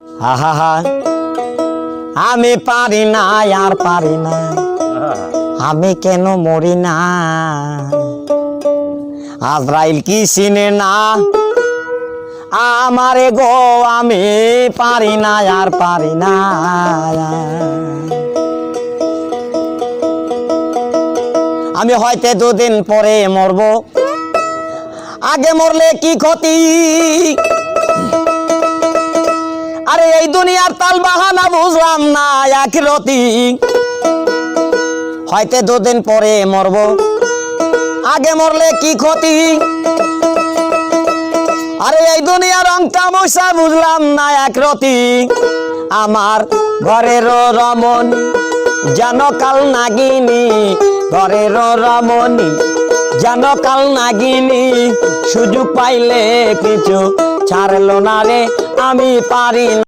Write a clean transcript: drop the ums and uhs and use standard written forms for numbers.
আহা হা আমি পারি না আর পারি না, আমি কেন মরি না। আজরাইল কি চিনে না আমারে গো, আমি পারি না আর পারি না। আমি হয়তো দুদিন পরে মরব, আগে মরলে কি ক্ষতি। আরে এই দুনিয়ার তাল বাহানা বুঝলাম না আখিরাতি। হয়তো দুদিন পরে মরব, আগে মরলে কি ক্ষতি। আরে এই দুনিয়ার রং তামাশা বুঝলাম না আখিরাতি। আমার ঘরের রমণী যেন কাল নাগিনী, ঘরের রমণী যেন কাল নাগিনী। সুযোগ পাইলে কিছু ছাড়লো না রে, আমি পারি না।